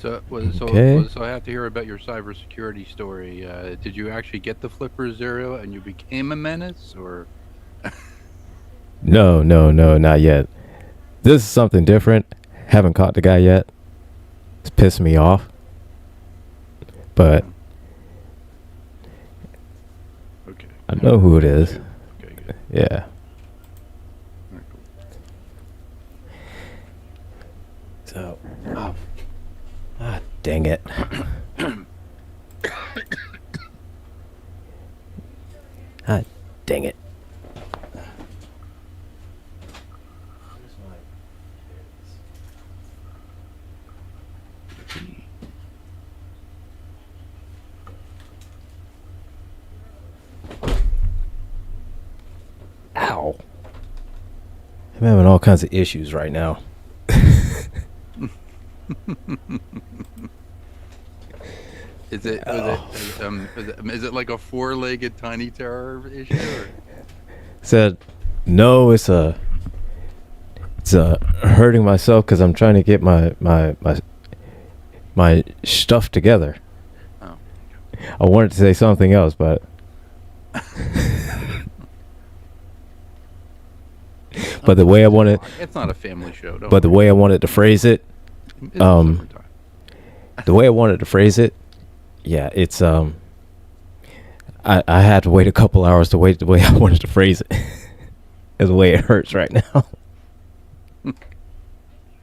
Okay. So I have to hear about your cybersecurity story. Did you actually get the Flipper Zero and you became a menace, or No, no, no, not yet. This is something different. Haven't caught the guy yet. It's pissing me off. But uh, okay, I never know who mind it then is. too. Okay, good. Yeah. All right, cool. So, dang it. Ah, dang it. Ow. I'm having all kinds of issues right now. Oh. Is it like a four-legged tiny terror issue, or? Said, no, it's hurting myself because I'm trying to get my stuff together. Oh, I wanted to say something else, but but the way I wanted, It's not a family show. Don't but the worry. way I wanted to phrase it, It's the summertime. the way I wanted to phrase it, yeah, it's I had to wait a couple hours to wait the way I wanted to phrase it. Is the way it hurts right now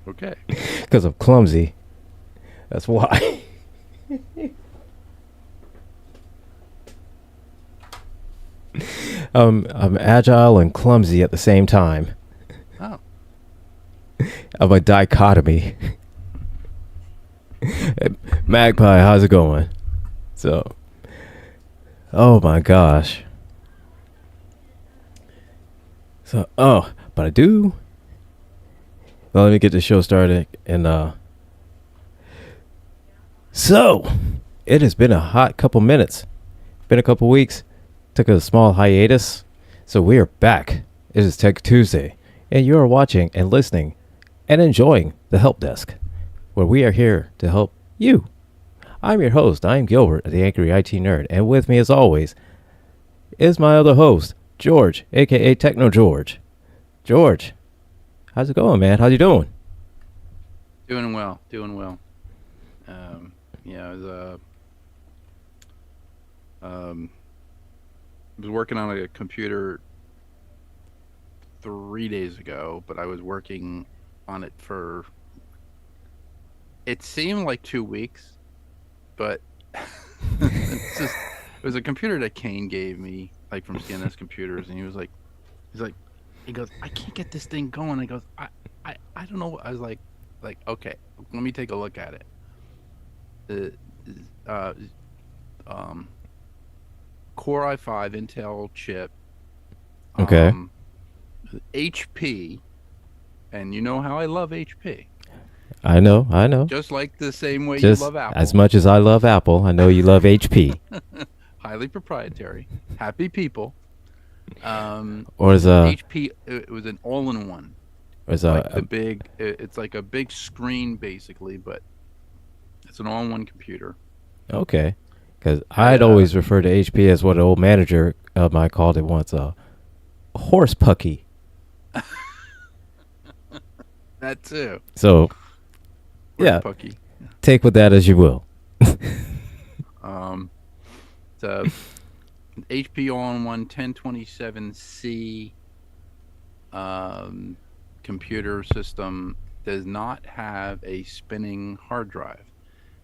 Okay. because I'm clumsy. That's why. I'm agile and clumsy at the same time. Oh, I'm a dichotomy. Magpie, how's it going? So, oh my gosh. So, but I do. Well, let me get the show started. And so it has been a hot couple minutes. Been a couple weeks. Took a small hiatus. So we are back. It is Tech Tuesday, and you are watching and listening and enjoying the Help Desk, where we are here to help you. I'm your host. I'm Gilbert, the Angry IT Nerd, and with me, as always, is my other host, George, aka Techno George. George, how's it going, man? How you doing? doing well. Doing well. Yeah, um, I was working on a computer 3 days ago, but I was working on it for. It seemed like 2 weeks, but it was a computer that Kane gave me, like from CNS Computers, and he's like, he goes, I can't get this thing going. I goes, I don't know. I was like, okay, let me take a look at it. Uh, um, Core i5 Intel chip, Okay. um, HP, and you know how I love HP. I know, I know. Just like the same way you Just love as Apple. much as I love Apple, I know you love HP. Highly proprietary, happy people. Or is HP. It was an all-in-one, or is like the big. It's like a big screen basically, but it's an all-in-one computer. okay. Because I I'd always refer to HP as what an old manager of mine called it once, a horse pucky. that too. So Where's yeah, Pucky? take with that as you will. Um, it's a HP all-in-one 1027C computer system. Does not have a spinning hard drive.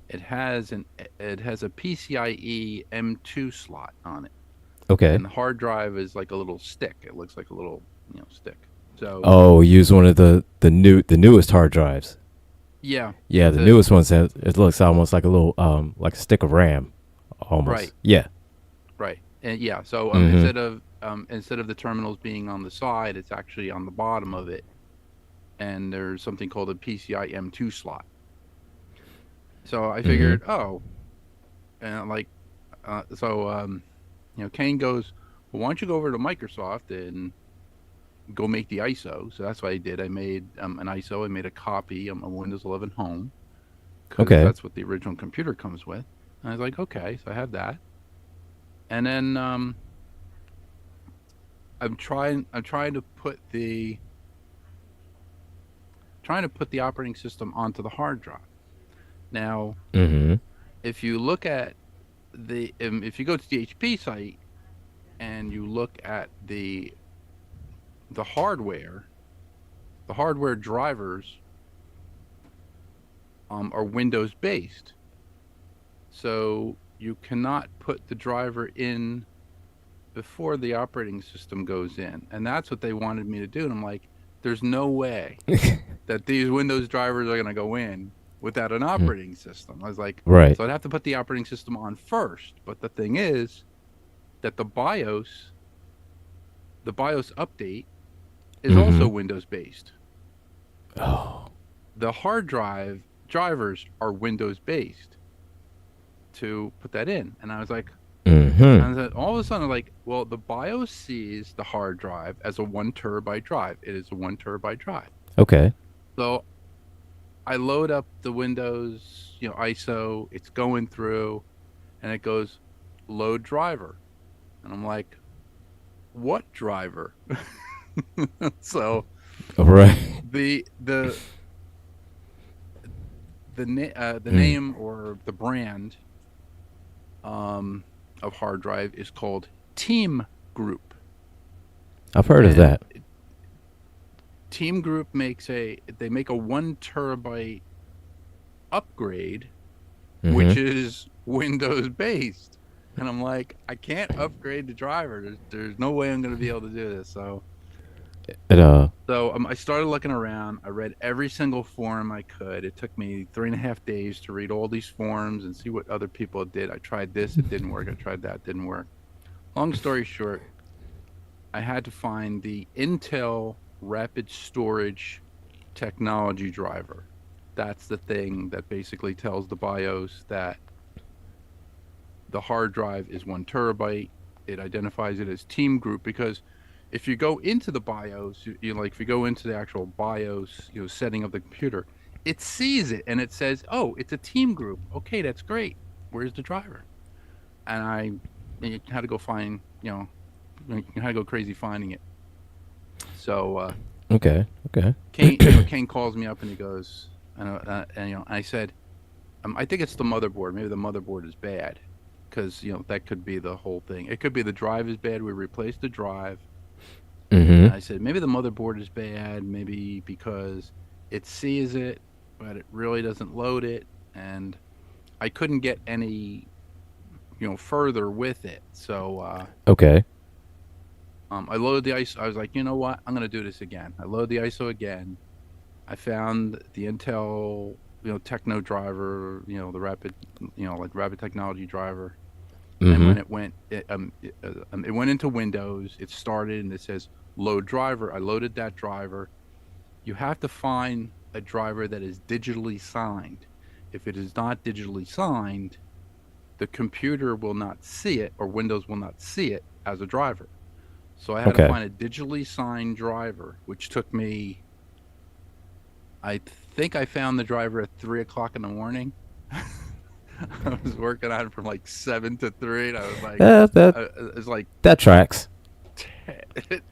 It has a PCIe M2 slot on it, Okay. and the hard drive is like a little stick. It looks like a little stick. So Oh, use one of the newest hard drives. yeah, Yeah, it's the a newest one says it looks almost like a little like a stick of RAM, almost. right, Yeah. right, and yeah. So Mm-hmm. instead of the terminals being on the side, it's actually on the bottom of it, and there's something called a PCI M2 slot. So I Mm-hmm. figured, oh, and like, Kane goes, well, why don't you go over to Microsoft and go make the ISO? So that's what I did. I made an ISO. I made a copy on my Windows 11 Home, because Okay. that's what the original computer comes with. And I was like, okay, so I have that. And then I'm trying to put the operating system onto the hard drive. Now, Mm-hmm. if you look at if you go to the HP site and you look at the hardware, the hardware drivers are Windows based. So you cannot put the driver in before the operating system goes in. And that's what they wanted me to do. And I'm like, there's no way that these Windows drivers are going to go in without an operating system. I was like, Right. so I'd have to put the operating system on first. But the thing is that the BIOS update is also Windows based. Oh. The hard drive drivers are Windows based to put that in. And I was like, and then all of a sudden, I'm like, well, the BIOS sees the hard drive as a 1 terabyte drive. It is a 1 terabyte drive. Okay. So I load up the Windows, ISO. It's going through, and it goes load driver, and I'm like, what driver? So Right. the name or the brand of hard drive is called Team Group. I've heard of that. Team Group make a 1 terabyte upgrade, which is Windows based. And I'm like, I can't upgrade the driver. There's no way I'm going to be able to do this. So I started looking around. I read every single forum I could. It took me 3.5 days to read all these forums and see what other people did. I tried this, it didn't work. I tried that, it didn't work. Long story short, I had to find the Intel Rapid Storage Technology driver. That's the thing that basically tells the BIOS that the hard drive is 1 terabyte. It identifies it as Team Group, because if you go into the BIOS, if you go into the actual BIOS, setting of the computer, it sees it and it says, "Oh, it's a Team Group. Okay, that's great. Where's the driver?" And you had to go find, you had to go crazy finding it. So Okay. Kane calls me up and he goes, I said, I think it's the motherboard. Maybe the motherboard is bad, because that could be the whole thing. It could be the drive is bad. We replaced the drive. And I said, maybe the motherboard is bad, maybe because it sees it, but it really doesn't load it. And I couldn't get any, further with it. So, Okay. I loaded the ISO. I was like, you know what? I'm going to do this again. I loaded the ISO again. I found the Intel, Techno driver, the rapid, rapid technology driver. And when it went into Windows, it started and it says load driver. I loaded that driver. You have to find a driver that is digitally signed. If it is not digitally signed, the computer will not see it, or Windows will not see it as a driver. So I had to find a digitally signed driver, which took me, I think I found the driver at 3:00 in the morning. I was working on it from like 7 to 3, and I was like, it was like, that tracks.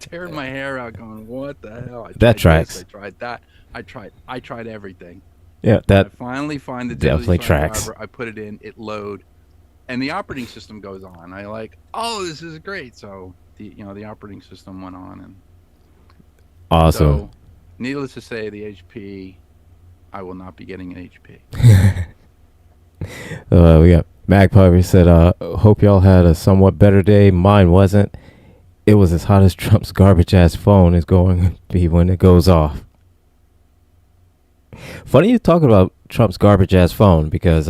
Tearing my hair out, going, what the hell? That tracks. I tried that. I tried everything. Yeah, that I finally find the definitely tracks. driver. I put it in, it load, and the operating system goes on. I like, oh, this is great. So the operating system went on, and awesome. So, needless to say, the HP, I will not be getting an HP. We got Magpie said, hope y'all had a somewhat better day. Mine wasn't. It was as hot as Trump's garbage ass phone is going to be when it goes off. Funny you talking about Trump's garbage ass phone, because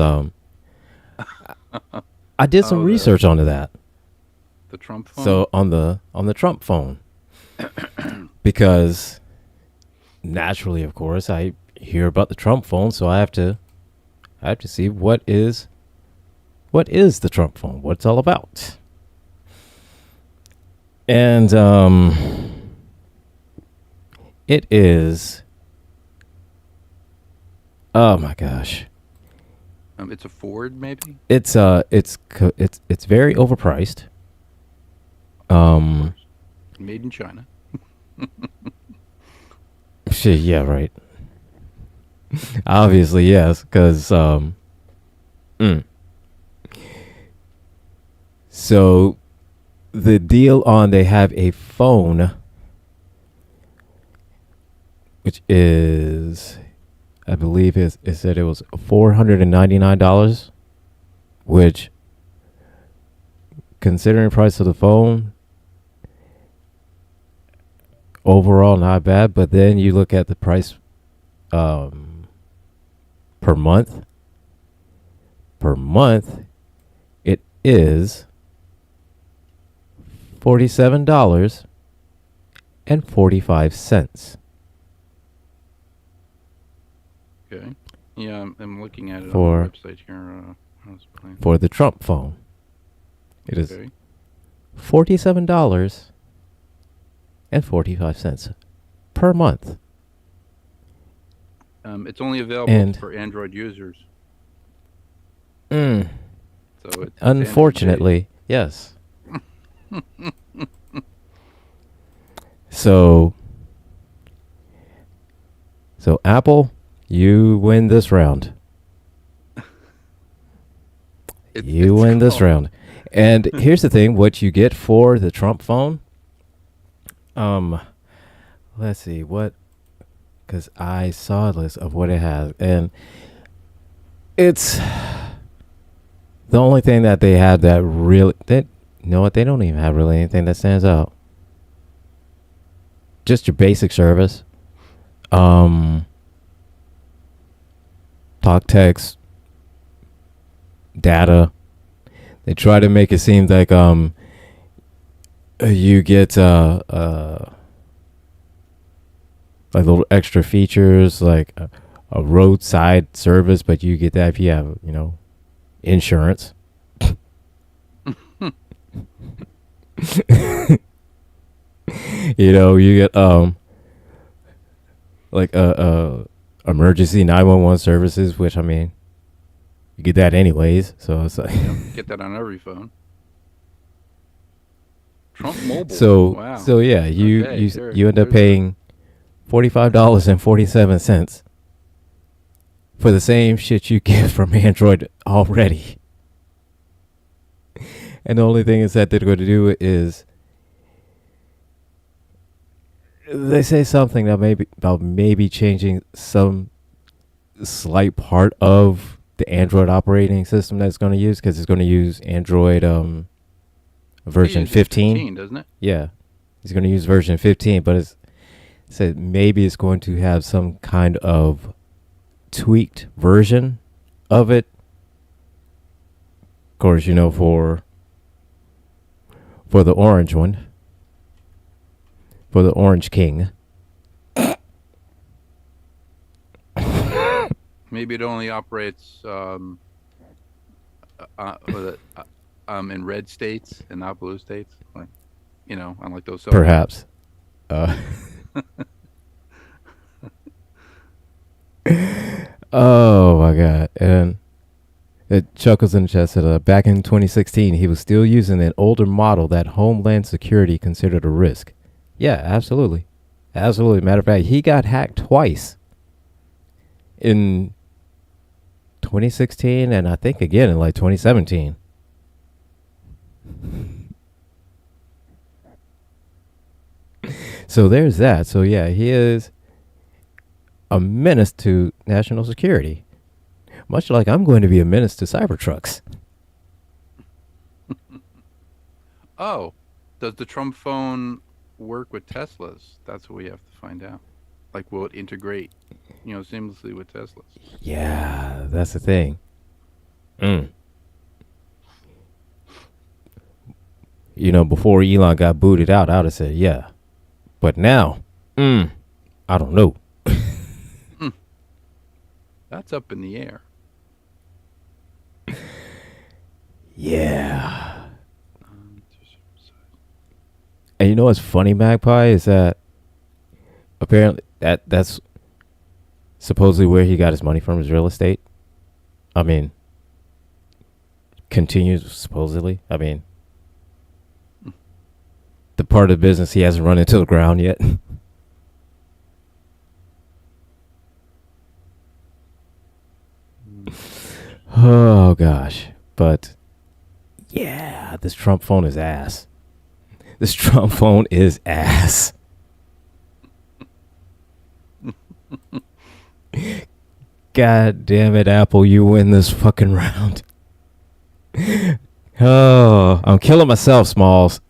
I did some research onto that. The Trump phone? So on the Trump phone, because naturally, of course, I hear about the Trump phone, so I have to see what is the Trump phone, what it's all about. And it is, oh my gosh, It's a Ford, maybe. It's it's very overpriced. Of course. Made in China. Shit, yeah, right. Obviously, yes, because so the deal on they have a phone, which is, I believe, it said it was $499, which, considering the price of the phone, overall not bad. But then you look at the price per month. Per month, it is $47.45 Okay. Yeah, I'm looking at it For- on the website here. How's it playing? for the Trump phone. It is Okay. $47.45 per month. It's only available And- for Android users. Mm, So it's unfortunately, yes. So Apple, you win this round. You win this round. And here's the thing: what you get for the Trump phone. Let's see what, because I saw a list of what it has, and it's the only thing that they have that really, that, you know what, they don't even have really anything that stands out. Just your basic service. Talk, text, data. They try to make it seem like you get like little extra features like a roadside service, but you get that if you have, insurance. You get like emergency 911 services, which, I mean, you get that anyways, so it's like Get that on every phone. Trump Mobile. Wow. so yeah, you Okay, there- you end up there's paying $45.47 for the same shit you get from Android already. And the only thing is that they're going to do is they say something that maybe changing some slight part of the Android operating system that's going to use, because it's going to use Android version It uses 15. doesn't it? Yeah, he's going to use version 15, but it said maybe it's going to have some kind of tweaked version of it. Of course, for the orange one, for the Orange King. Maybe it only operates in red states and not blue states, like unlike those. cell phones. Perhaps. Oh my God! And it chuckles in the chest that back in 2016, he was still using an older model that Homeland Security considered a risk. Yeah, absolutely, absolutely. Matter of fact, he got hacked twice. In 2016, and I think again in like 2017. So there's that. So yeah, he is a menace to national security, much like I'm going to be a menace to Cybertrucks. Oh, does the Trump phone work with Teslas? That's what we have to find out. Like, will it integrate, seamlessly with Teslas? Yeah, that's the thing. Before Elon got booted out, I would have said yeah. But now, I don't know. That's up in the air. Yeah. And you know what's funny, Magpie, is that apparently that's supposedly where he got his money from, his real estate. I mean, continues supposedly. I mean, the part of the business he hasn't run into the ground yet. Oh gosh, but yeah, this Trump phone is ass. This Trump phone is ass. God damn it, Apple, you win this fucking round. Oh, I'm killing myself, Smalls.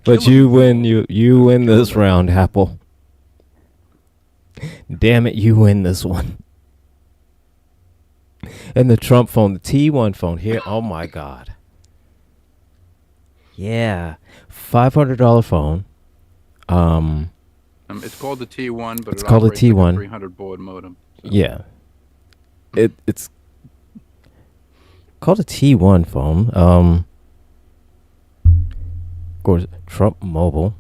But you win. You win this round, Apple. Damn it, you win this one. And the Trump phone, the T1 phone here. Oh my God. Yeah, $500 phone. It's called the T1, but it's called a T1. Like a 300 baud modem. So. Yeah. It's called a T1 phone. Of course, Trump Mobile.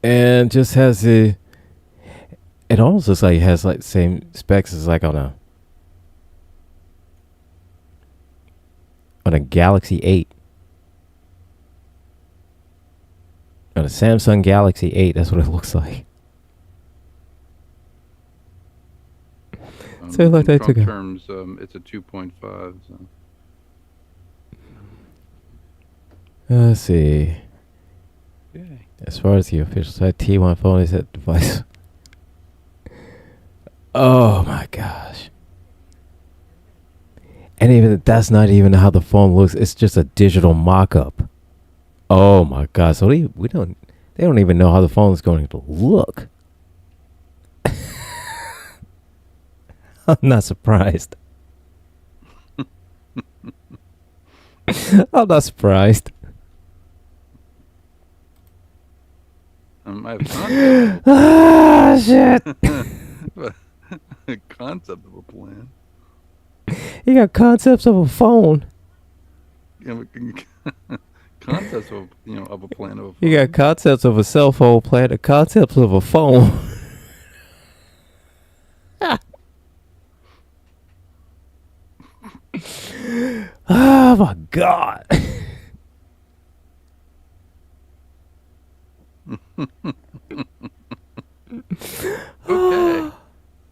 And just has it almost looks like it has like the same specs as like on a Galaxy 8. On a Samsung Galaxy 8, that's what it looks like. So like in Trump terms, it's a 2.5. So. Let's see. Yay. As far as the official site, T1 phone is that device. Oh my gosh. And even that's not even how the phone looks. It's just a digital mock-up. Oh my god. So they don't even know how the phone is going to look. I'm not surprised. I'm not surprised. I have concept. Ah, shit. Concept of a plan. You got concepts of a phone. Concepts of of a plan of a phone. You got concepts of a cell phone plan, the concepts of a phone. Oh my god. Okay.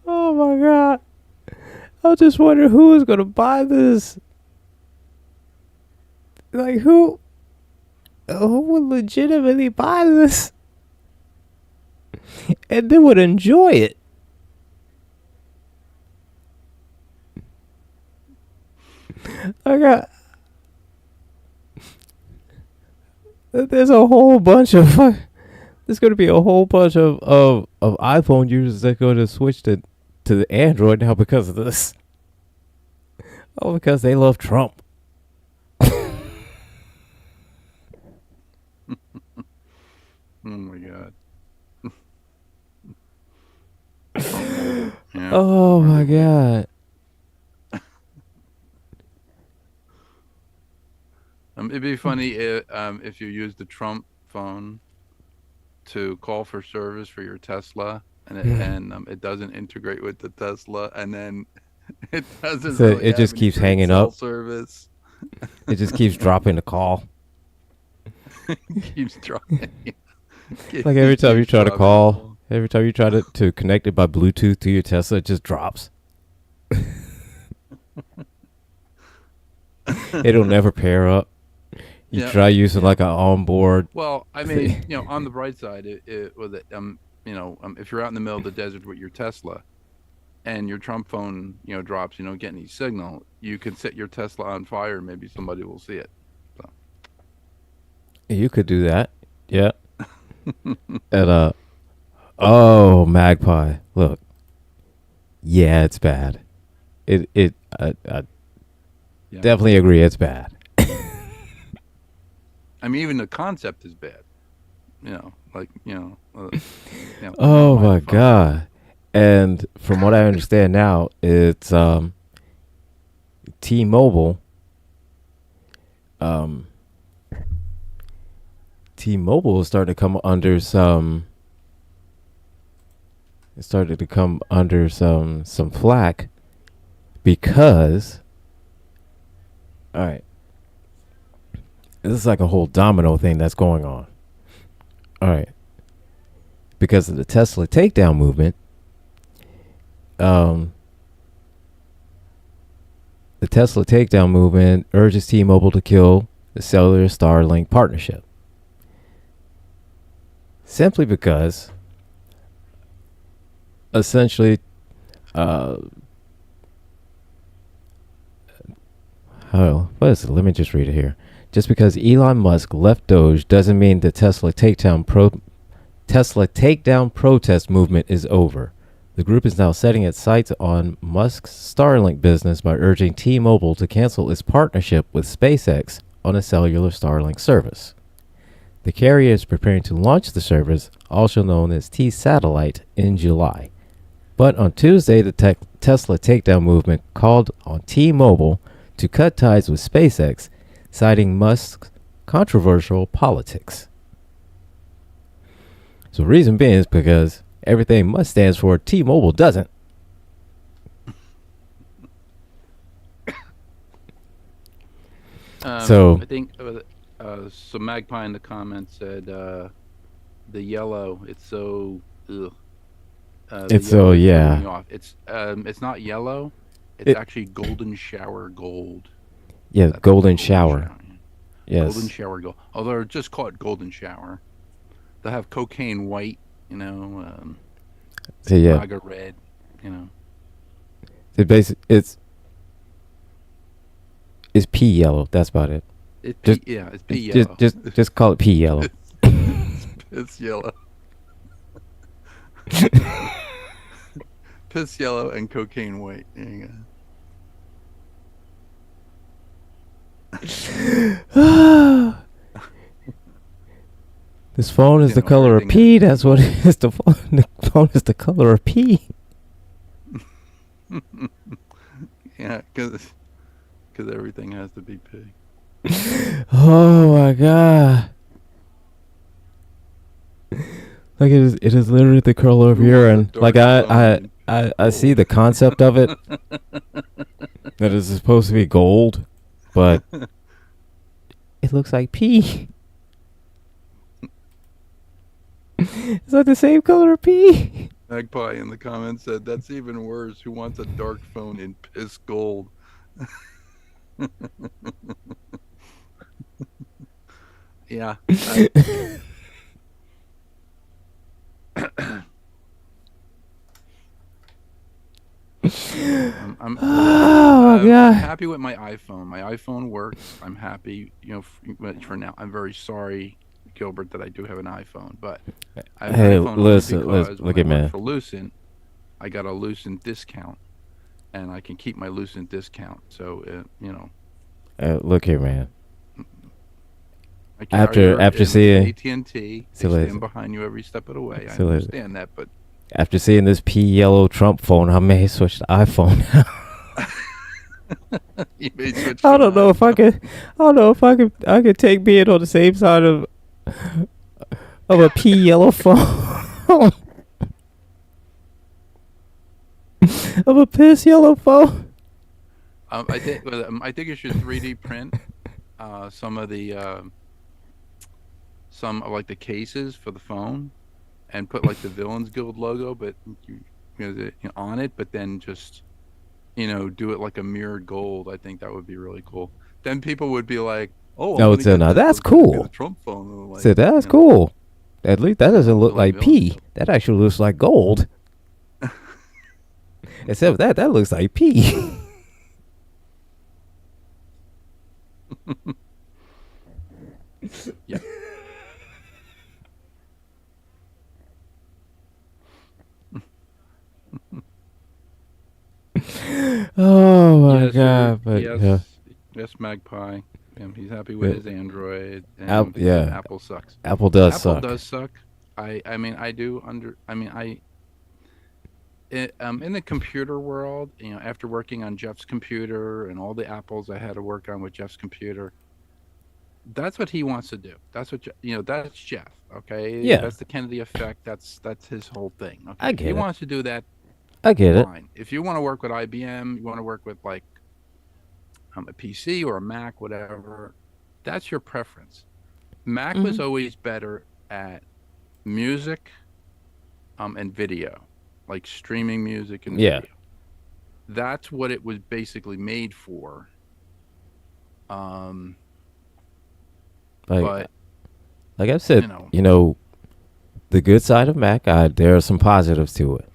Oh my god. I just wonder who is gonna buy this. Like who would legitimately buy this and then would enjoy it. There's a whole bunch of there's going to be a whole bunch of iPhone users that go to switch to the Android now because of this. Oh, because they love Trump. Oh my god. Yeah. Oh my god. It'd be funny if you used the Trump phone to call for service for your Tesla, and it doesn't integrate with the Tesla, and then it doesn't. So really it just keeps hanging up. Service. It just keeps dropping the call. Keeps dropping. Like every time you try to call, every time you try to connect it by Bluetooth to your Tesla, it just drops. It'll never pair up. You try using like an onboard. Well, I mean, on the bright side, if you're out in the middle of the desert with your Tesla, and your Trump phone, drops, you don't get any signal, you can set your Tesla on fire. Maybe somebody will see it. So. You could do that. Yeah. And oh, Magpie, look. Yeah, it's bad. I definitely agree it's bad. I mean, even the concept is bad. Oh my god. And from what I understand now, it's T-Mobile. T-Mobile is starting to come under some it started to come under some flack because, all right, this is like a whole domino thing that's going on. All right, because of the Tesla takedown movement, um, the Tesla takedown movement urges T-Mobile to kill the cellular Starlink partnership. Simply because, essentially, what is it? Let me just read it here. Just because Elon Musk left Doge doesn't mean the Tesla takedown protest movement is over. The group is now setting its sights on Musk's Starlink business by urging T-Mobile to cancel its partnership with SpaceX on a cellular Starlink service. The carrier is preparing to launch the service, also known as T-Satellite, in July. But on Tuesday, the Tesla takedown movement called on T-Mobile to cut ties with SpaceX, citing Musk's controversial politics. So the reason being is because everything Musk stands for, T-Mobile doesn't. So I think so. Magpie in the comments said the yellow. It's so. Ugh. it's so yeah. Off. It's not yellow. It's actually golden shower gold. Yeah, golden shower. Yes. Golden shower gold. Although just call it golden shower. They have cocaine white, So yeah. Naga red, It's pea yellow. That's about it. It's pea yellow. Just call it pea yellow. It's yellow. Piss yellow and cocaine white. There you go. This phone is the color of pea. That's what it is. The phone is the color of pea. Yeah, because everything has to be pea. Oh my god! Like it is literally the color of urine. Like I see the concept of it. That is supposed to be gold, but it looks like pea. It's like the same color of pea. Magpie in the comments said, "That's even worse. Who wants a dark phone in piss gold?" Yeah. I'm happy with my iPhone. My iPhone works. I'm happy, for now. I'm very sorry, Gilbert, that I do have an iPhone, but I have hey, an iPhone listen, look at me. For Lucent, I got a Lucent discount, and I can keep my Lucent discount. So, look here, man. After seeing AT&T, they stand behind you every step of the way. I understand that, but after seeing this pea yellow Trump phone, I may switch to iPhone. You may switch. I don't know if I could. I don't know if I could take being on the same side of a pea yellow phone. Of a piss yellow phone. I think you should 3D print some of the cases for the phone, and put like the Villains Guild logo, but on it, but then just do it like a mirrored gold. I think that would be really cool. Then people would be like, "Oh, now that's cool." Trump phone. Like, so that's cool. At least that doesn't look like pea. That actually looks like gold. Except that looks like pea. Yeah. Oh my god! But yes, Magpie. He's happy with his Android. And Apple sucks. Apple does suck. Apple does suck. In the computer world, after working on Jeff's computer and all the Apples I had to work on with Jeff's computer, that's what he wants to do. That's what that's Jeff. Okay, Yeah, that's the Kennedy effect. That's his whole thing. Okay, I if he get it. wants to do that, I get it. fine. If you want to work with IBM, you want to work with like a PC or a Mac, whatever, that's your preference. Mac was Hmm. always better at music, and video, like streaming music and Yeah, video. That's what it was basically made for. Um, like but like I've said, you know, the good side of Mac, there are some positives to it.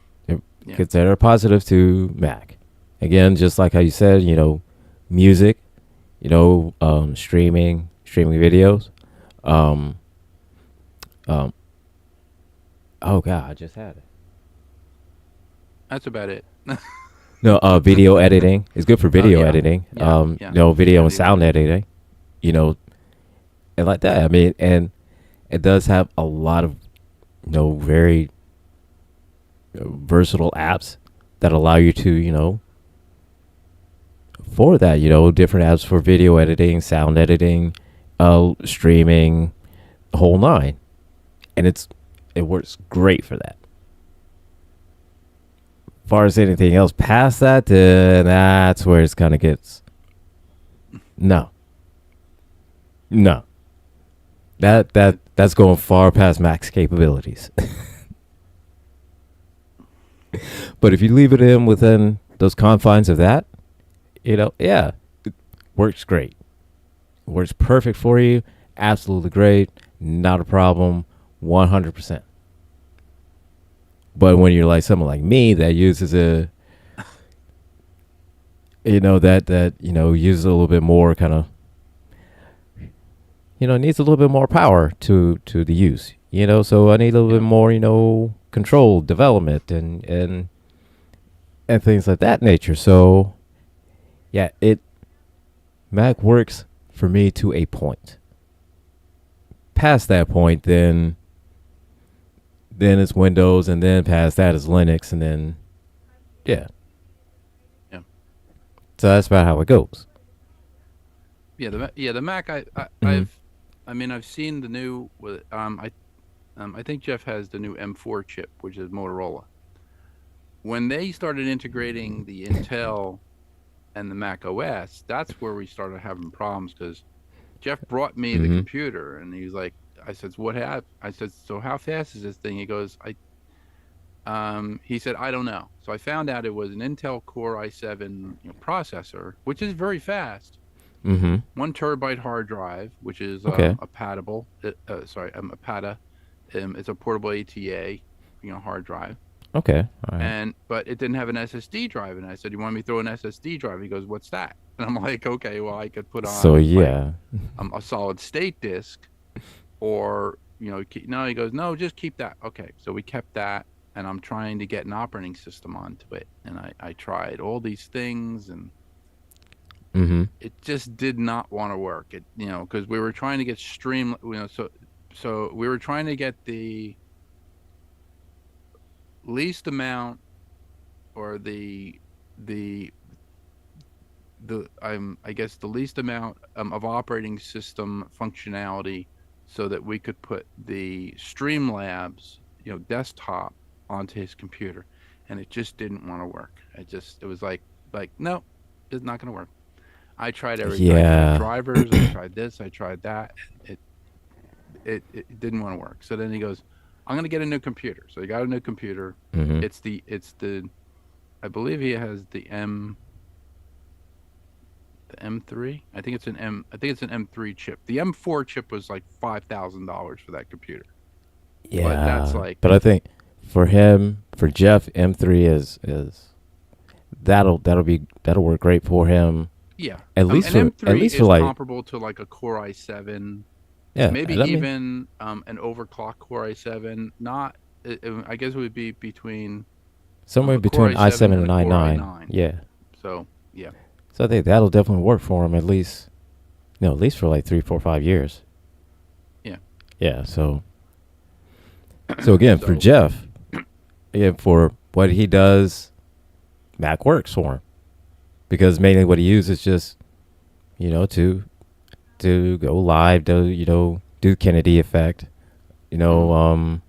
yeah, There are positives to Mac. Again, just like how you said, music, streaming videos. Um, um, oh God, I just had it. that's about it. No, video editing is good for Oh video yeah, editing. yeah, yeah, Video yeah. and sound editing. You know, and like that. I mean, and it does have a lot of very versatile apps that allow you to for that different apps for video editing, sound editing, streaming, the whole nine, and it works great for that. As far as anything else past that, that's where it kind of gets no, no. That's going far past max capabilities. But if you leave it in within those confines of that, yeah, it works great. Works perfect for you. Absolutely great. Not a problem. 100%. But when you're like someone like me that uses uses a little bit more kind of, needs a little bit more power to the use. So I need a little Yeah. bit more, control, development, and things like that nature. So, yeah, Mac works for me to a point. Past that point, then it's Windows, and then past that is Linux, and then yeah. Yeah. So that's about how it goes. The Mac. Mhm. I've seen the new. I think Jeff has the new M4 chip, which is Motorola. When they started integrating the Intel and the Mac OS, that's where we started having problems because Jeff brought me the Mhm. computer and he's like, I said, what happened? I said, so how fast is this thing? He goes, he said, I don't know. So I found out it was an Intel Core i7 processor, which is very fast. Mhm. 1 terabyte hard drive, which is Okay. a PATable. A PATA. It's a portable ATA, hard drive. Okay. All right. But it didn't have an SSD drive, and I said, "You want me to throw an SSD drive?" He goes, "What's that?" And I'm like, "Okay, well, I could put So on like yeah. a solid state disk, or no." He goes, "No, just keep that." Okay, so we kept that, and I'm trying to get an operating system onto it, and I tried all these things, and Mhm. it just did not want to work. It because we were trying to get stream, so we were trying to get the least amount or the I guess the least amount of operating system functionality so that we could put the Streamlabs desktop onto his computer, and it just didn't want to work. It was like no, it's not going to work. I tried everything. I tried Yeah. drivers. I tried this. I tried that. It didn't want to work. So then he goes, I'm going to get a new computer. So he got a new computer. Mhm. It's the I believe he has the M3. I think it's an M3 chip. The M4 chip was like $5,000 for that computer. But that's Yeah. like But I think for Jeff, M3 is that'll work great for him. yeah. At least An for M3 is like comparable to like a Core i7, yeah. maybe And I mean, even an overclocked Core i7. Not, I guess it would be between somewhere a Core between i7 i7 and and a Core i9. i9. Yeah. So yeah, So I think that'll definitely work for him at least. At least for like 3, 4, 5 years. yeah. Yeah. So again, for So Jeff, again for what he does, Mac works for him because mainly what he uses is just to go live, do Kennedy effect, You know, Mm.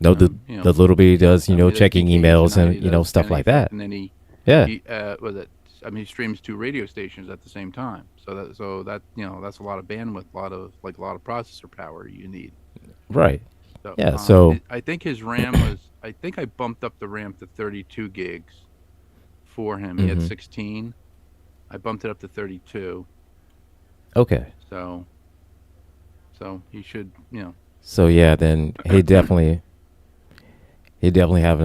no, the little bit he does, I mean, he does checking geeking, emails and he does stuff Vanity like Fair, that. and then Yeah, he was it. I mean, he streams 2 radio stations at the same time. So that that's a lot of bandwidth, a lot of processor power you need. right. So Yeah, so I think his RAM was. I think I bumped up the RAM to 32 gigs for him. He had hmm 16. I bumped it up to 32. okay. So he should So yeah, then he definitely have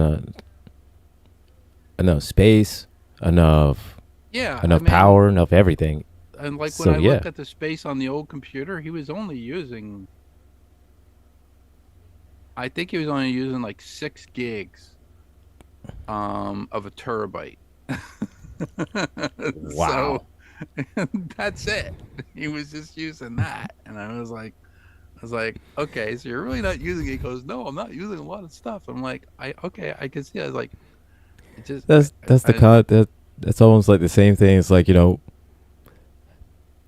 enough space, enough yeah. I enough mean, power, enough everything. and like when So I yeah, looked at the space on the old computer, he was only using. I think he was only using like 6 gigs of a terabyte. So wow. that's it. He was just using that, and I was like, okay, so you're really not using it. He goes, no, I'm not using a lot of stuff. I'm like, okay, I can see. I was like, it just, That's the that's almost like the same thing. It's like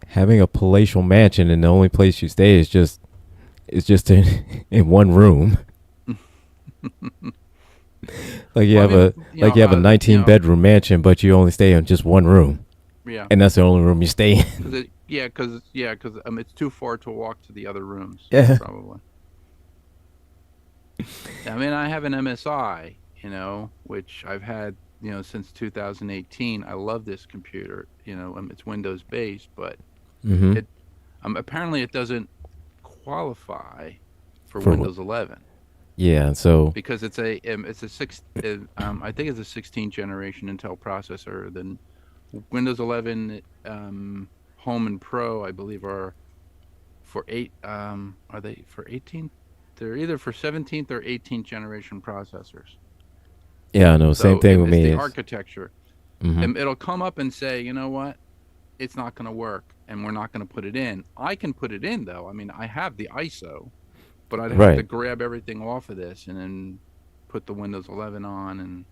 having a palatial mansion and the only place you stay is just in one room. Like well, I mean, you have a 19 bedroom mansion, but you only stay in just one room, yeah, and that's the only room you stay in. because it's too far to walk to the other rooms, Yeah. probably. I mean, I have an MSI, which I've had, since 2018. I love this computer. It's Windows based, but Mm-hmm. it apparently it doesn't qualify for For Windows 11 yeah, so because it's a six I think it's a 16th generation Intel processor. Then Windows 11 Home and Pro, I believe, are they for 18th? They're either for 17th or 18th generation processors. yeah, no, same So thing with it's me the is. architecture. Mm-hmm. It'll come up and say, you know what, it's not going to work, and we're not going to put it in. I can put it in though. I mean, I have the ISO, but I'd have to Right. grab everything off of this and then put the Windows 11 on and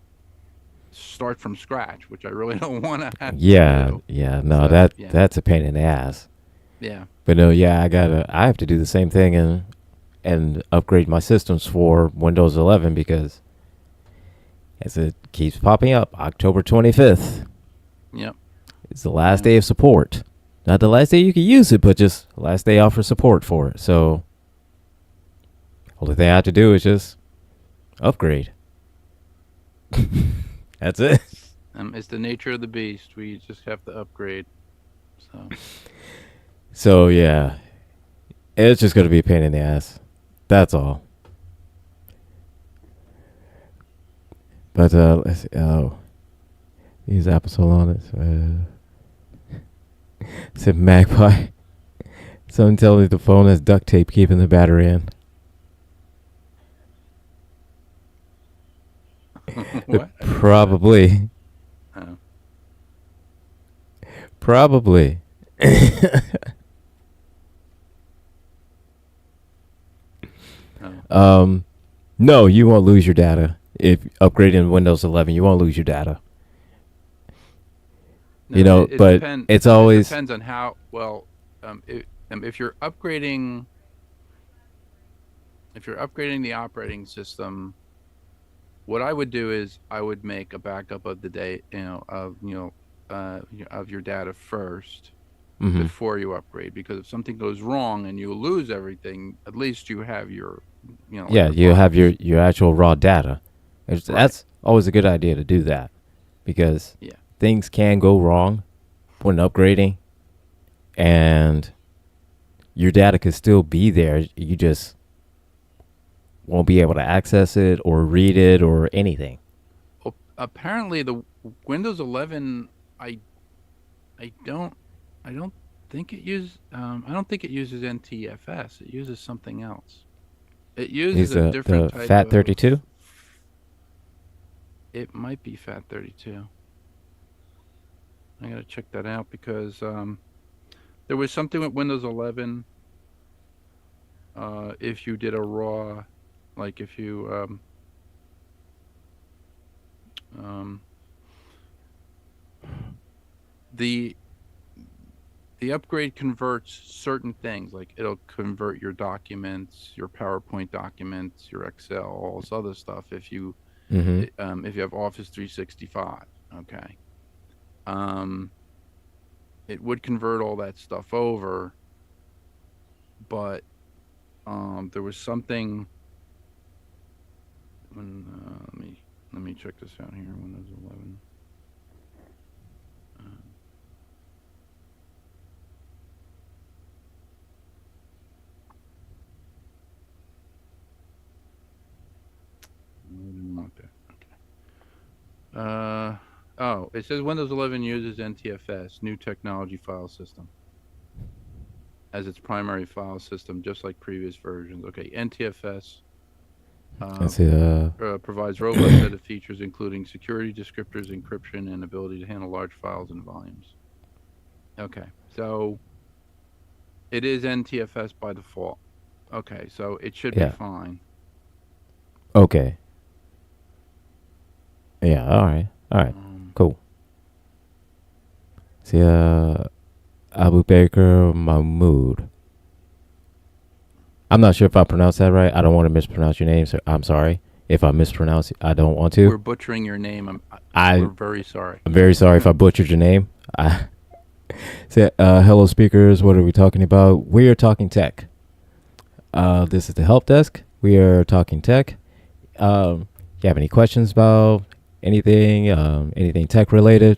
start from scratch, which I really don't want to have to Yeah, do. yeah, no, So yeah, that's a pain in the ass. yeah, But no, yeah, I have to do the same thing and upgrade my systems for Windows 11 because as it keeps popping up, October 25th yep, is the last yeah. day of support. Not the last day you can use it, but just the last day offer support for it. So, only thing I have to do is just upgrade. That's it. It's the nature of the beast. We just have to upgrade. So So, yeah, it's just going to be a pain in the ass. That's all. But, let's see. Oh, use Apple Soul on it. Said Magpie. Someone tell me the phone has duct tape keeping the battery in. what? I didn't hear that. Probably. Oh, Probably. oh. No, you won't lose your data. If upgrading Windows 11, you won't lose your data. No, it But depends. it's It always, depends on how well. If you're upgrading, the operating system, what I would do is I would make a backup of the day, of your data first hmm before you upgrade. Because if something goes wrong and you lose everything, at least you have your, yeah, your you have files. your actual raw data. Right. That's always a good idea to do that because Yeah. things can go wrong when upgrading and your data could still be there. You just won't be able to access it or read it or anything. Well, apparently the Windows 11, I I don't I don't I don't think it uses NTFS. It uses something else. It uses Is a different the type Fat of. 32? It might be FAT32. I gotta check that out because there was something with Windows 11. If you did a raw, like if you um, the the upgrade converts certain things, like it'll convert your documents, your PowerPoint documents, your Excel, all this other stuff. Mm-hmm. If you have Office 365, okay, um, it would convert all that stuff over, but there was something. When let me check this out here. Windows 11. I didn't want that. Okay. Oh, it says Windows 11 uses NTFS, New Technology File System, as its primary file system, just like previous versions. Okay, NTFS I see. provides robust set of features, including security descriptors, encryption, and ability to handle large files and volumes. Okay, so it is NTFS by default. Okay, so it should be fine. Okay. Yeah. All right. All right. Cool. See, Abu Baker Mahmood. I'm not sure if I pronounced that right. I don't want to mispronounce your name, so I'm sorry. If I mispronounce it, I don't want to. We're butchering your name. We're very sorry. I'm very sorry if I butchered your name. Say, hello, speakers. What are we talking about? We are talking tech. This is the help desk. We are talking tech. You have any questions about anything, anything tech related?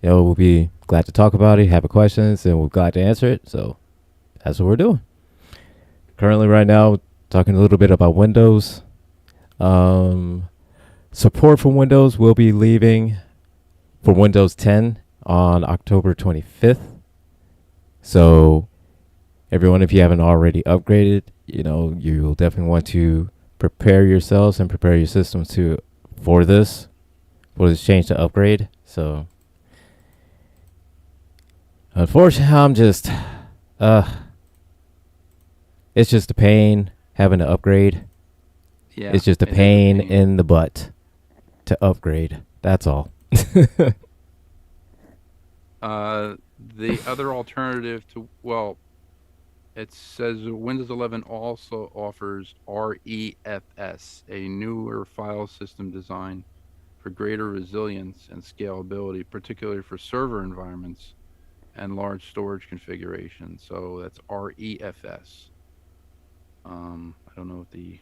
We'll be glad to talk about it. Have questions, and we're glad to answer it. So that's what we're doing. Currently, right now, talking a little bit about Windows. Support for Windows will be leaving for Windows 10 on October 25th. So everyone, if you haven't already upgraded, you'll definitely want to prepare yourselves and prepare your systems for this change to upgrade. So unfortunately, I'm just it's just a pain having to upgrade. Yeah, it's just a pain in the butt to upgrade. That's all. The other alternative it says Windows 11 also offers REFS, a newer file system design for greater resilience and scalability, particularly for server environments and large storage configurations. So that's REFS. I don't know what the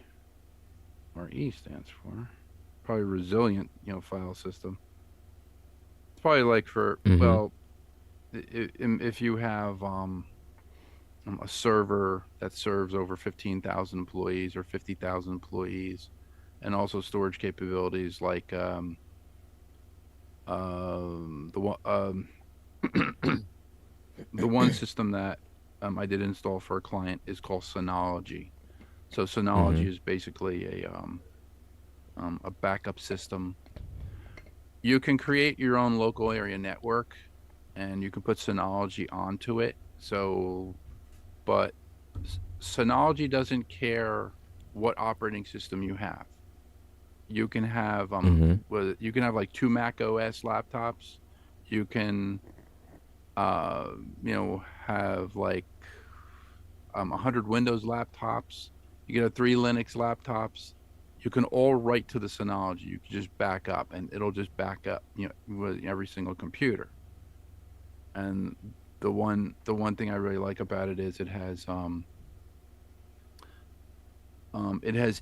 RE stands for. Probably resilient, file system. It's probably like for if you have a server that serves over 15,000 employees or 50,000 employees, and also storage capabilities like the one system that I did install for a client is called Synology. So Synology is basically a backup system. You can create your own local area network, and you can put Synology onto it. But Synology doesn't care what operating system you have. You can have you can have like 2 Mac OS laptops. You can have like 100 Windows laptops. You can have 3 Linux laptops. You can all write to the Synology. You can just back up, and it'll just back up, with every single computer. And the one thing I really like about it is it has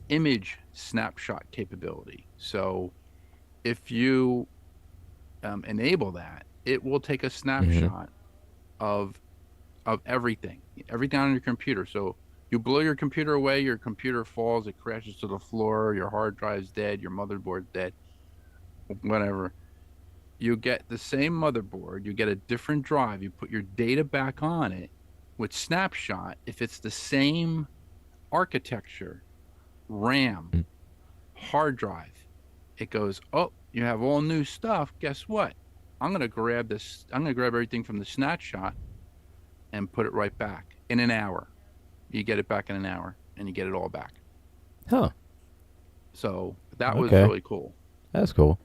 image snapshot capability. So if you enable that, it will take a snapshot of everything on your computer. So you blow your computer away, your computer falls, it crashes to the floor, your hard drive's dead, your motherboard's dead, whatever. You get the same motherboard, you get a different drive, you put your data back on it with snapshot. If it's the same architecture, RAM, hard drive, it goes, oh, you have all new stuff. Guess what? I'm going to grab everything from the snapshot and put it right back in an hour. You get it back in an hour, and you get it all back. Huh. So that was really cool. That's cool.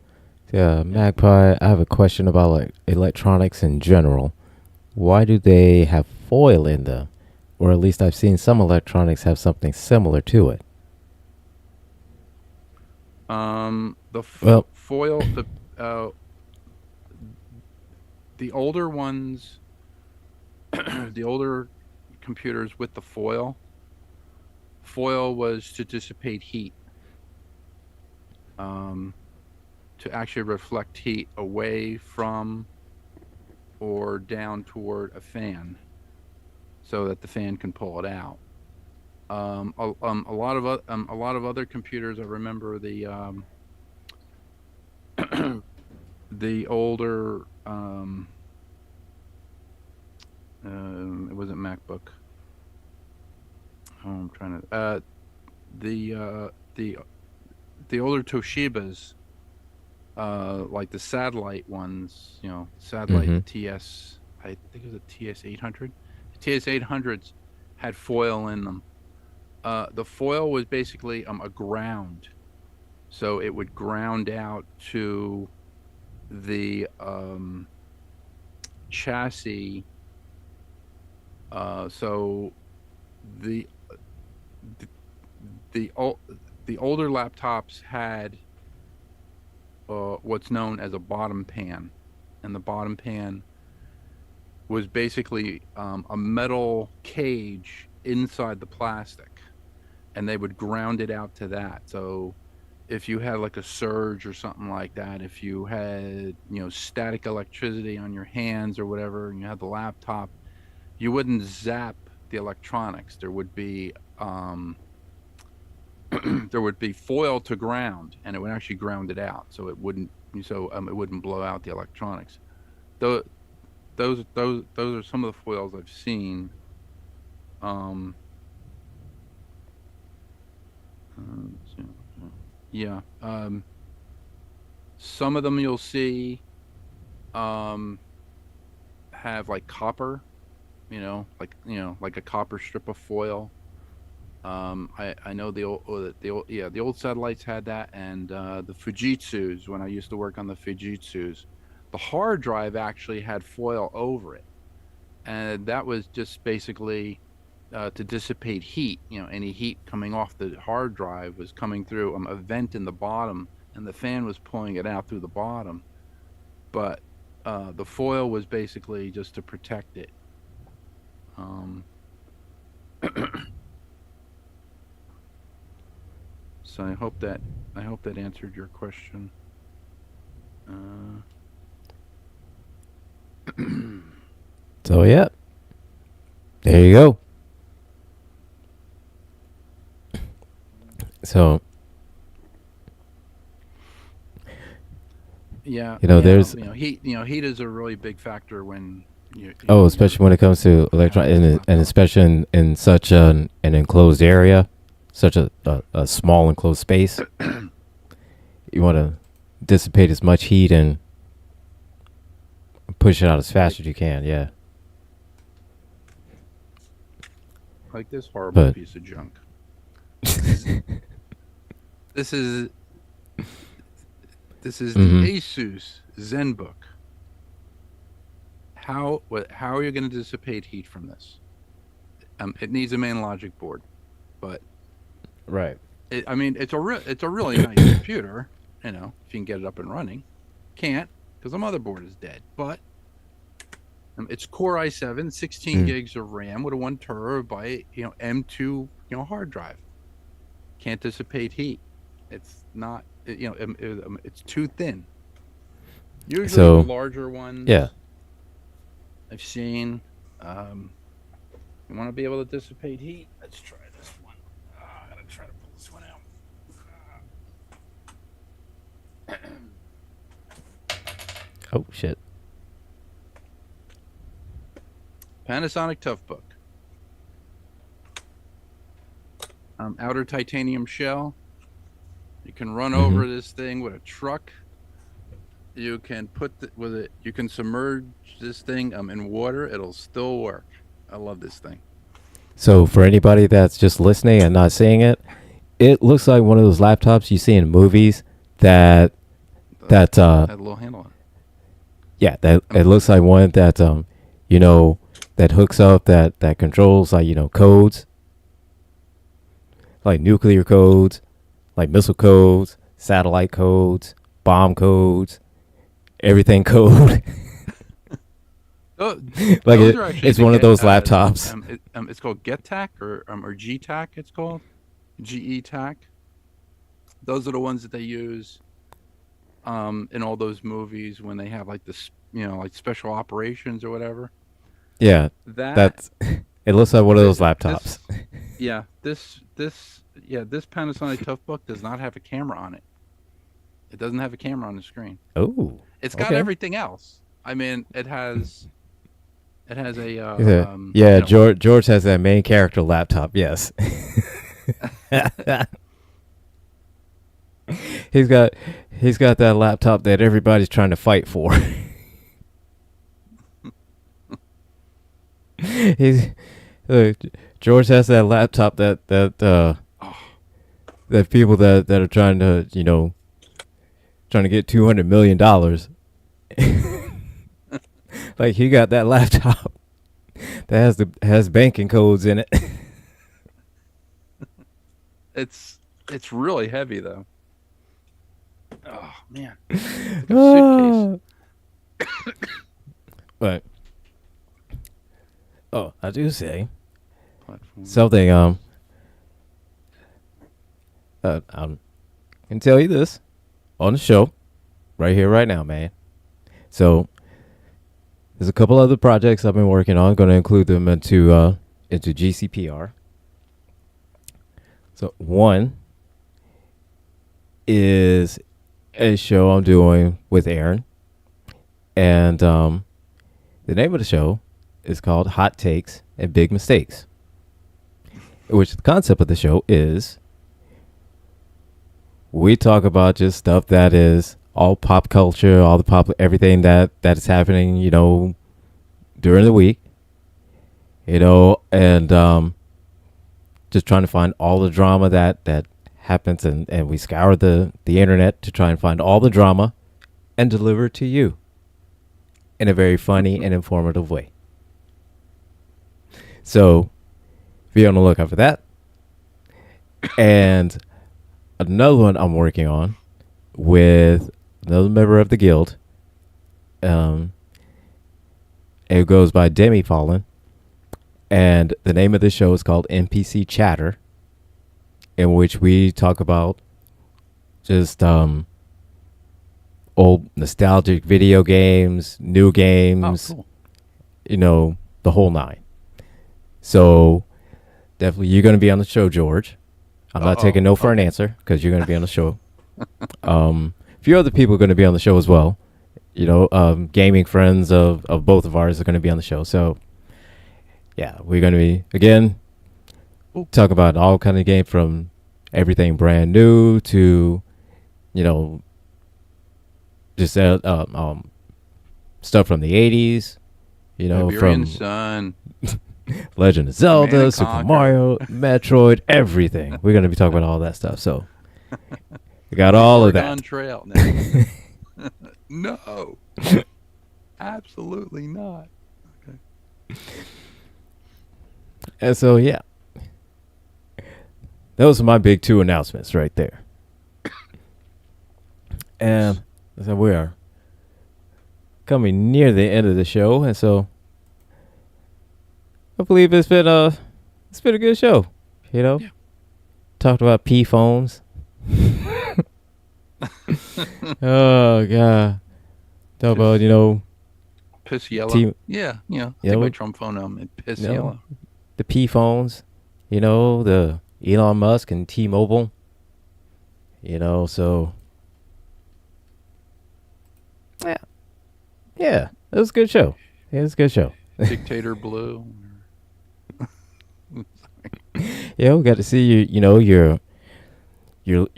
Yeah, Magpie, I have a question about like electronics in general. why do they have foil in them? Or at least I've seen some electronics have something similar to it. The foil, the older ones, the older computers with the foil was to dissipate heat, to actually reflect heat away from or down toward a fan, so that the fan can pull it out. A lot of other computers. I remember the older. It wasn't MacBook. Oh, I'm trying to. The older Toshibas, like the satellite ones, satellite TS. I think it was a TS 800. The TS 800s had foil in them. The foil was basically a ground, so it would ground out to the chassis. So the older laptops had what's known as a bottom pan, and the bottom pan was basically a metal cage inside the plastic, and they would ground it out to that. So if you had like a surge or something like that, if you had static electricity on your hands or whatever, and you had the laptop, you wouldn't zap the electronics. There would be foil to ground, and it would actually ground it out, so it wouldn't blow out the electronics. Those are some of the foils I've seen. Yeah. Some of them you'll see have like copper, like a copper strip of foil. I know the old satellites had that, and the Fujitsus, when I used to work on the Fujitsus, the hard drive actually had foil over it, and that was just basically to dissipate heat. Any heat coming off the hard drive was coming through a vent in the bottom, and the fan was pulling it out through the bottom. But the foil was basically just to protect it. So I hope that answered your question. So yeah, there you go. So yeah, there's heat. Heat is a really big factor when especially when it comes to electron, and especially in such an enclosed area, such a small enclosed space. You want to dissipate as much heat and push it out as fast as you can. Yeah. Like this horrible piece of junk. This is the Asus ZenBook. How are you going to dissipate heat from this? It needs a main logic board, but right. It's a really nice computer. If you can get it up and running. Can't, because the motherboard is dead. But it's Core i7, 16 gigs of RAM with a 1 terabyte, M2, hard drive. Can't dissipate heat. It's not, it's too thin. Usually the larger ones. Yeah. I've seen. You want to be able to dissipate heat? Let's try this one. I gotta try to pull this one out. Oh shit. Panasonic Toughbook. Outer titanium shell. You can run over this thing with a truck. You can you can submerge this thing in water. It'll still work. I love this thing. So for anybody that's just listening and not seeing it, it looks like one of those laptops you see in movies that had a little handle on it. Yeah, that it looks like one that that hooks up, that controls, like, codes, like nuclear codes, like missile codes, satellite codes, bomb codes, everything code. Like Those are actually it's the one of those laptops. it's called GetTac or GTAC. It's called GETAC. Those are the ones that they use in all those movies when they have like this, like special operations or whatever. Yeah, That that's it. Looks like one of those this laptops. yeah this Panasonic Toughbook does not have a camera on it. It doesn't have a camera on the screen. Oh, It's got okay. everything else. I mean, it has a Yeah, George has that main character laptop. Yes. he's got he's got that laptop that everybody's trying to fight for. he's George has that laptop oh, that people that are trying to trying to get $200 million. Like he got that laptop that has banking codes in it. it's really heavy though. Oh man, it's like a suitcase. But I do say Platform. something. I can tell you this on the show, right here, right now, man. So there's a couple other projects I've been working on. Going to include them into GCPR. So one is a show I'm doing with Aaron, and the name of the show is called Hot Takes and Big Mistakes, which the concept of the show is we talk about just stuff that is all pop culture, all the pop, everything that is happening, during the week, and just trying to find all the drama that happens, and we scour the internet to try and find all the drama and deliver it to you in a very funny and informative way. So be on the lookout for that. And another one I'm working on with another member of the guild. It goes by Demi Fallen, and the name of the show is called NPC Chatter, in which we talk about just old nostalgic video games, new games, Oh, cool. the whole nine. So definitely you're going to be on the show, George. I'm not taking no for an answer because you're going to be on the show. A few other people are going to be on the show as well. Gaming friends of both of ours are going to be on the show. So yeah, we're going to be, again, Cool. talk about all kind of games, from everything brand new to, just stuff from the 80s, Iberian from Sun. Legend of Command Zelda, and Super Conquer. Mario, Metroid, everything. We're going to be talking about all that stuff. So we got all of Oregon that. Trail. No. No. Absolutely not. Okay. And so, yeah. Those are my big two announcements right there. And so we are coming near the end of the show, and so I believe it's been a good show. Yeah. Talked about P phones. Oh god. Talk about Piss yellow. T- Yeah. Take Yellow. my Trump phone home and piss No. yellow. the P phones. The Elon Musk and T-Mobile. So yeah, it was a good show. It was a good show. Dictator Blue. Yeah, we got to see your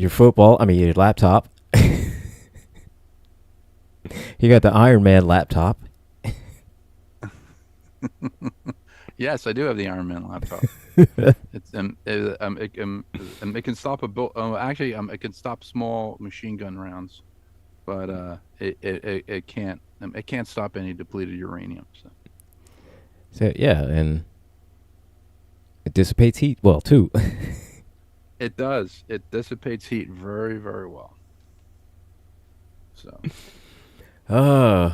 football. I mean, your laptop. You got the Iron Man laptop. Yes, I do have the Iron Man laptop. It's it can stop a actually it can stop small machine gun rounds, but it can't stop any depleted uranium. So So yeah, and it dissipates heat well too. It does. It dissipates heat very, very well. So, Uh,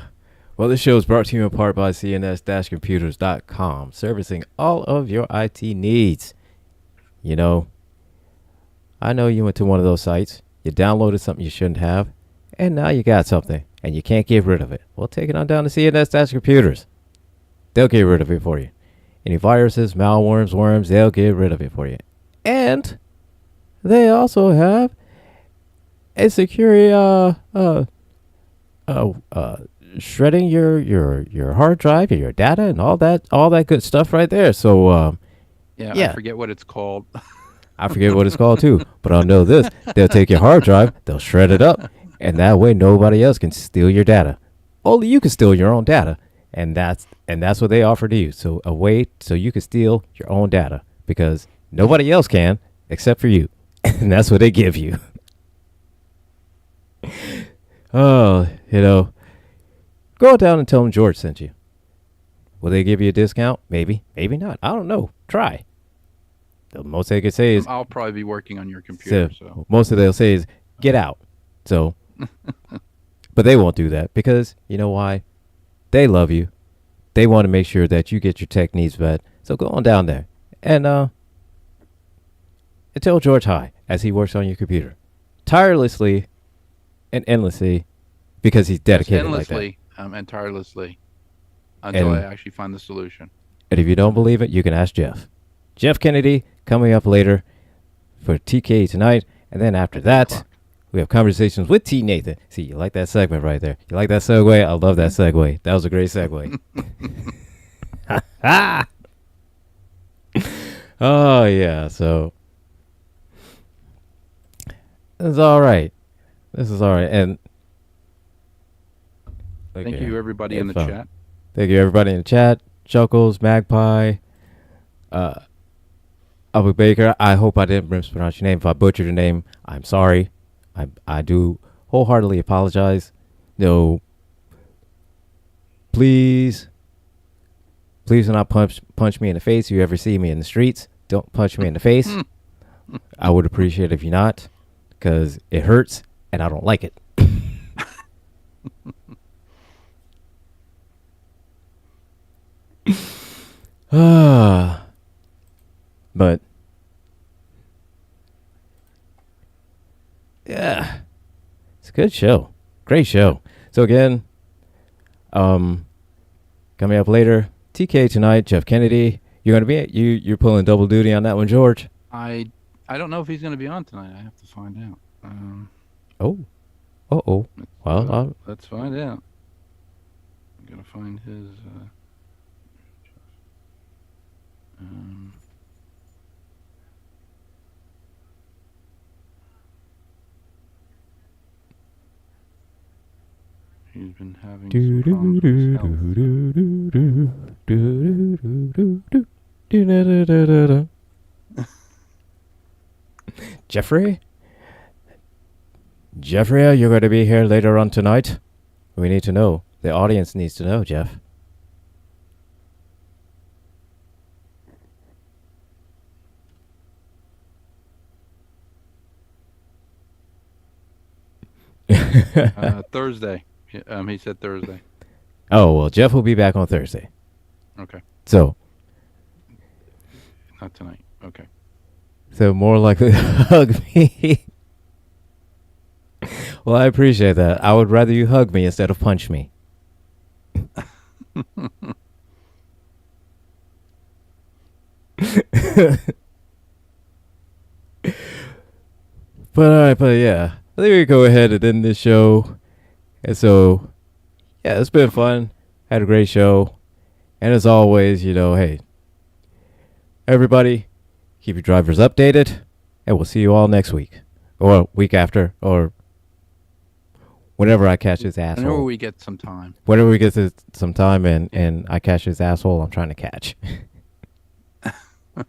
well, this show is brought to you in part by cns-computers.com, servicing all of your IT needs. You know, I know you went to one of those sites, you downloaded something you shouldn't have, and now you got something, and you can't get rid of it. Well, take it on down to cns-computers. They'll get rid of it for you. Any viruses, malworms, worms, they'll get rid of it for you. And they also have a secure shredding your hard drive and your data and all that good stuff right there. So yeah, yeah. I forget what it's called. I forget what it's called too, but I'll know this: they'll take your hard drive, they'll shred it up, and that way nobody else can steal your data. Only you can steal your own data, and that's what they offer to you. So a way so you can steal your own data because nobody else can except for you, and that's what they give you. Oh, go down and tell them George sent you. Will they give you a discount? Maybe, maybe not. I don't know. Try. The most they could say is, I'll probably be working on your computer. So most of they'll say is, get out. So, but they won't do that because you know why? They love you. They want to make sure that you get your tech needs met. So go on down there and tell George hi as he works on your computer, tirelessly and endlessly, because he's dedicated endlessly, like that. And tirelessly until And- I actually find the solution. And if you don't believe it, you can ask Jeff. Jeff Kennedy coming up later for TK tonight. And then after that, we have conversations with T. Nathan. See, you like that segment right there. You like that segue? I love that segue. That was a great segue. Oh, yeah. So, this is all right. This is all right. And Thank you, everybody in the chat. Thank you, everybody in the chat. Chuckles, Magpie, Abu Baker. I hope I didn't mispronounce your name. If I butchered your name, I'm sorry. I do wholeheartedly apologize. No, please do not punch me in the face. If you ever see me in the streets, don't punch me in the face. I would appreciate it if you not, because it hurts and I don't like it. But yeah, it's a good show. Great show. So again, coming up later, TK tonight, Jeff Kennedy. You're gonna be you're pulling double duty on that one, George. I don't know if he's going to be on tonight. I have to find out. Well, Let's find out. I'm going to find his. He's been having some problems with his health. Jeffrey, you're going to be here later on tonight. We need to know. The audience needs to know, Jeff. Thursday. He said Thursday. Oh, well, Jeff will be back on Thursday. Okay. So. Not tonight. Okay. So more likely to hug me. Well, I appreciate that. I would rather you hug me instead of punch me. But yeah, I think we go ahead and end this show. And so, yeah, it's been fun. Had a great show. And as always, hey, everybody, keep your drivers updated. And we'll see you all next week. Or week after. Or whenever I catch this asshole. Whenever we get some time. Whenever we get some time and I catch this asshole I'm trying to catch. All